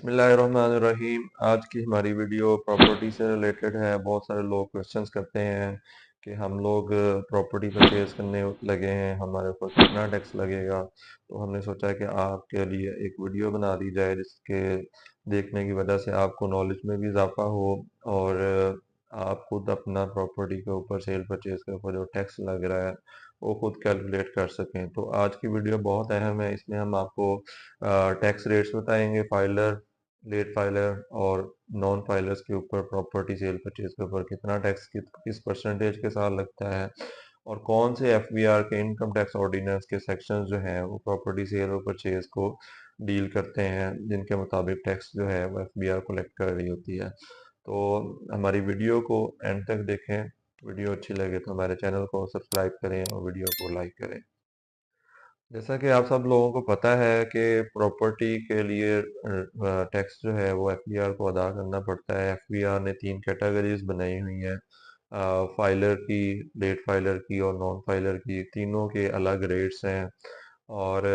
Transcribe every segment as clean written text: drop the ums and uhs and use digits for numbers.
बिस्मिल्लाहिर्रहमानिर्रहीम। आज की हमारी वीडियो प्रॉपर्टी से रिलेटेड है। बहुत सारे लोग क्वेश्चंस करते हैं कि हम लोग प्रॉपर्टी परचेज करने लगे हैं, हमारे ऊपर कितना टैक्स लगेगा। तो हमने सोचा कि आपके लिए एक वीडियो बना दी जाए जिसके देखने की वजह से आपको नॉलेज में भी इजाफा हो और आप खुद अपना प्रॉपर्टी के ऊपर, सेल परचेज के ऊपर जो टैक्स लग रहा है वो खुद कैलकुलेट कर सकें। तो आज की वीडियो बहुत अहम है। इसमें हम आपको टैक्स रेट्स बताएंगे, फाइलर, लेट फाइलर और नॉन फाइलर्स के ऊपर, प्रॉपर्टी सेल परचेज के ऊपर कितना टैक्स किस परसेंटेज के साथ लगता है, और कौन से एफबीआर के, इनकम टैक्स ऑर्डिनेंस के सेक्शंस जो हैं वो प्रॉपर्टी सेल और परचेज को डील करते हैं, जिनके मुताबिक टैक्स जो है वो एफबीआर कलेक्ट कर रही होती है। तो हमारी वीडियो को एंड तक देखें। वीडियो अच्छी लगे तो हमारे चैनल को सब्सक्राइब करें और वीडियो को लाइक करें। जैसा कि आप सब लोगों को पता है कि प्रॉपर्टी के लिए टैक्स जो है वो एफबीआर को अदा करना पड़ता है। एफबीआर ने तीन कैटेगरीज बनाई हुई हैं, फाइलर की, लेट फाइलर की और नॉन फाइलर की। तीनों के अलग रेट्स हैं। और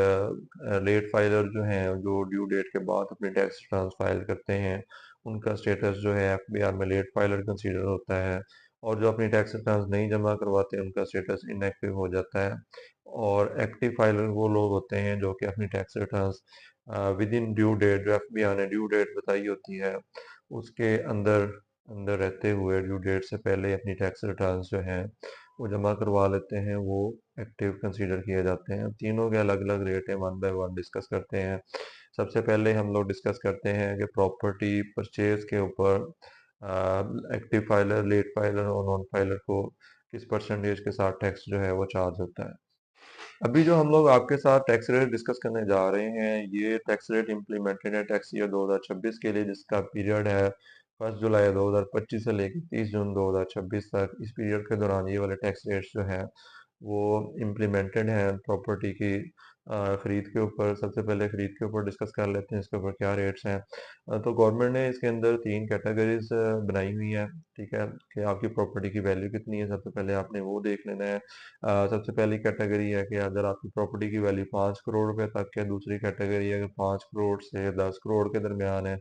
लेट फाइलर जो हैं, जो ड्यू डेट के बाद अपने टैक्स रिटर्न्स फाइल करते हैं, उनका स्टेटस जो है एफबीआर में लेट फाइलर कंसीडर होता है। और जो अपनी टैक्स रिटर्न्स नहीं जमा करवाते, उनका स्टेटस इनएक्टिव हो जाता है। और एक्टिव फाइलर वो लोग होते हैं जो कि अपनी tax returns within due date, जो एफबीआर ने ड्यू डेट बताई होती है उसके अंदर अंदर रहते हुए, ड्यू डेट से पहले अपनी टैक्स रिटर्न्स जो हैं वो जमा करवा लेते हैं, वो एक्टिव कंसीडर किए जाते हैं। तीनों के अलग अलग रेट हैं, वन बाय वन डिस्कस करते हैं। सबसे पहले हम लोग डिस्कस करते हैं कि प्रॉपर्टी परचेज के ऊपर एक्टिव फाइलर, लेट फाइलर और नॉन फाइलर को किस परसेंटेज के साथ टैक्स जो है वो चार्ज होता है। अभी जो हम लोग आपके साथ टैक्स रेट डिस्कस करने जा रहे हैं, ये टैक्स रेट इम्प्लीमेंटेड है टैक्स ईयर 2026 के लिए, जिसका पीरियड है 1 जुलाई 2025 से लेकर 30 जून 2026 तक। इस पीरियड के दौरान ये वाले टैक्स रेट्स जो हैं वो इम्प्लीमेंटेड हैं प्रॉपर्टी की खरीद के ऊपर। सबसे पहले खरीद के ऊपर डिस्कस कर लेते हैं, इसके ऊपर क्या रेट्स हैं। तो गवर्नमेंट ने इसके अंदर तीन कैटेगरीज बनाई हुई है, ठीक है, कि आपकी प्रॉपर्टी की वैल्यू कितनी है। सबसे पहले आपने वो देख लेना है। सबसे पहली कैटेगरी है कि अगर आपकी प्रॉपर्टी की वैल्यू 5 करोड़ रुपए तक है। दूसरी कैटेगरी है अगर 5 करोड़ से 10 करोड़ के दरमियान है।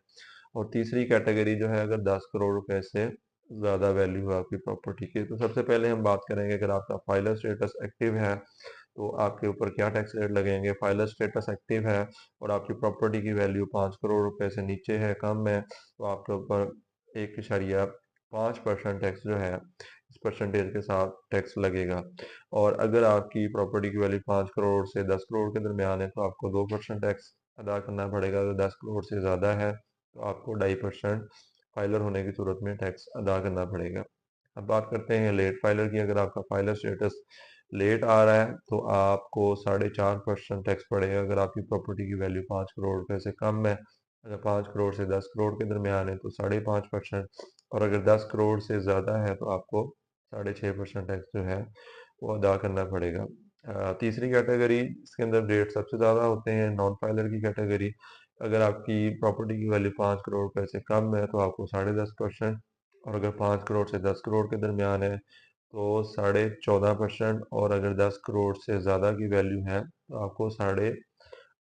और तीसरी कैटेगरी जो है अगर 10 करोड़ रुपए से ज़्यादा वैल्यू है आपकी प्रॉपर्टी की। तो सबसे पहले हम बात करेंगे, अगर आपका फाइलर स्टेटस एक्टिव है तो आपके ऊपर क्या टैक्स रेट लगेंगे। फाइलर स्टेटस एक्टिव है और आपकी प्रॉपर्टी की वैल्यू 5 करोड़ रुपए से नीचे है, कम है, तो आपके ऊपर 1.5% टैक्स जो है इस परसेंटेज के साथ टैक्स लगेगा। और अगर आपकी प्रॉपर्टी की वैल्यू 5 करोड़ से 10 करोड़ के दरमियान है तो आपको 2% टैक्स अदा करना पड़ेगा। अगर 10 करोड़ से ज़्यादा है तो आपको 2.5% फाइलर होने की सूरत में टैक्स अदा करना पड़ेगा। अब बात करते हैं लेट फाइलर की। अगर आपका फाइलर स्टेटस लेट आ रहा है तो आपको 4.5% टैक्स पड़ेगा। अगर आपकी प्रॉपर्टी की वैल्यू 5 करोड़ रुपए से कम है, अगर 5 करोड़ से 10 करोड़ के दरमियान है तो 5.5%, और अगर 10 करोड़ से ज़्यादा है तो आपको 6.5% टैक्स जो है वो अदा करना पड़ेगा। तीसरी कैटेगरी, इसके अंदर रेट सबसे ज़्यादा होते हैं, नॉन फाइलर की कैटेगरी। अगर आपकी प्रॉपर्टी की वैल्यू 5 करोड़ रुपए से कम है तो आपको 10.5%, और अगर 5 करोड़ से 10 करोड़ के दरमियान है तो 14.5%, और अगर 10 करोड़ से ज़्यादा की वैल्यू है तो आपको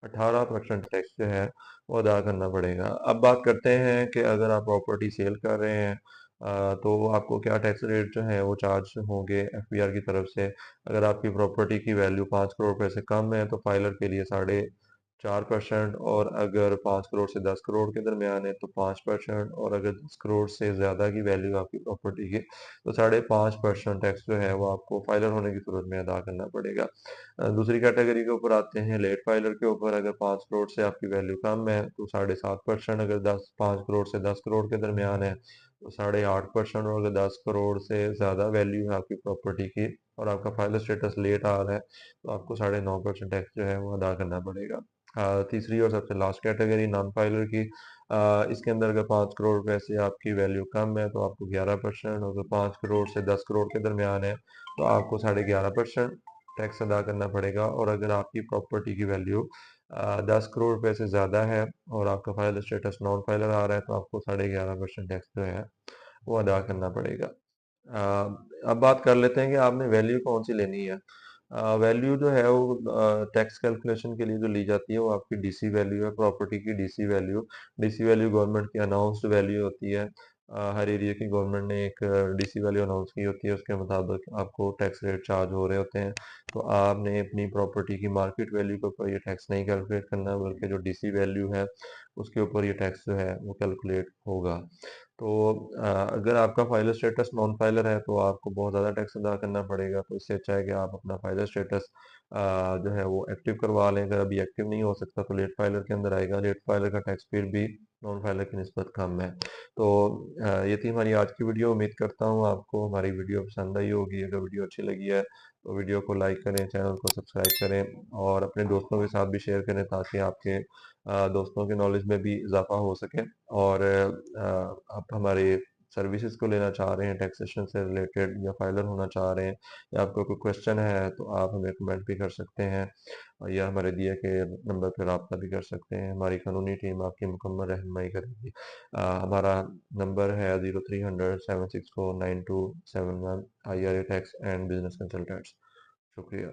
18% टैक्स जो है वो अदा करना पड़ेगा। अब बात करते हैं कि अगर आप प्रॉपर्टी सेल कर रहे हैं तो आपको क्या टैक्स रेट जो है वो चार्ज होंगे एफबीआर की तरफ से। अगर आपकी प्रॉपर्टी की वैल्यू 5 करोड़ रुपए से कम है तो फाइलर के लिए 4%, और अगर 5 करोड़ से 10 करोड़ के दरमियान है तो 5%, और अगर 10 करोड़ से ज़्यादा की वैल्यू आपकी प्रॉपर्टी की तो 5.5% टैक्स जो है वो आपको फाइलर होने की सूरत में अदा करना पड़ेगा। दूसरी कैटेगरी के ऊपर आते हैं, लेट फाइलर के ऊपर। अगर 5 करोड़ से आपकी वैल्यू कम है तो 7.5%, अगर 5 करोड़ से 10 करोड़ के दरमियान है तो 8.5%, और अगर 10 करोड़ से ज़्यादा वैल्यू है आपकी प्रॉपर्टी की और आपका फाइलर स्टेटस लेट आ रहा है तो आपको 9.5% टैक्स जो है वो अदा करना पड़ेगा। तीसरी और सबसे लास्ट कैटेगरी नॉन फाइलर की। इसके अंदर अगर 5 करोड़ रुपए से आपकी वैल्यू कम है तो आपको 11%, और अगर 5 करोड़ से 10 करोड़ के दरमियान है तो आपको 11.5% टैक्स अदा करना पड़ेगा। और अगर आपकी प्रॉपर्टी की वैल्यू 10 करोड़ रुपए से ज़्यादा है और आपका फाइल स्टेटस नॉन फाइलर आ रहा है तो आपको 11.5% टैक्स जो है वो अदा करना पड़ेगा। अब बात कर लेते हैं कि आपने वैल्यू कौन सी लेनी है। वैल्यू जो है वो टैक्स कैलकुलेशन के लिए जो ली जाती है वो आपकी डीसी वैल्यू है, प्रॉपर्टी की DC value. DC value government की अनाउंस्ड वैल्यू होती है। हर एरिया की गवर्नमेंट ने एक डीसी वैल्यू अनाउंस की होती है, उसके मुताबिक आपको टैक्स रेट चार्ज हो रहे होते हैं। तो आपने अपनी प्रॉपर्टी की मार्केट वैल्यू के ऊपर ये टैक्स नहीं कैलकुलेट करना, बल्कि जो डीसी वैल्यू है उसके ऊपर ये टैक्स जो है वो कैलकुलेट होगा। तो अगर आपका फाइलर स्टेटस नॉन फाइलर है तो आपको बहुत ज़्यादा टैक्स अदा करना पड़ेगा। तो इससे अच्छा है कि आप अपना फाइलर स्टेटस जो है वो एक्टिव करवा लें। अगर अभी एक्टिव नहीं हो सकता तो लेट फाइलर के अंदर आएगा। लेट फाइलर का टैक्स फिर भी नॉन फाइलर की निस्बत कम है। तो ये थी हमारी आज की वीडियो। उम्मीद करता हूँ आपको हमारी वीडियो पसंद आई होगी। अगर वीडियो अच्छी लगी है तो वीडियो को लाइक करें, चैनल को सब्सक्राइब करें और अपने दोस्तों के साथ भी शेयर करें, ताकि आपके दोस्तों के नॉलेज में भी इजाफा हो सके। और आप हमारे सर्विसेज को लेना चाह रहे हैं टैक्सेशन से रिलेटेड, या फाइलर होना चाह रहे हैं, या आपको कोई क्वेश्चन है तो आप हमें कमेंट भी कर सकते हैं, या हमारे दिए के नंबर पर रब्ता भी कर सकते हैं। हमारी कानूनी टीम आपकी मुकम्मल रहनुमाई करेगी। हमारा नंबर है 0300 764 9271। IRA tax and business consultants. शुक्रिया।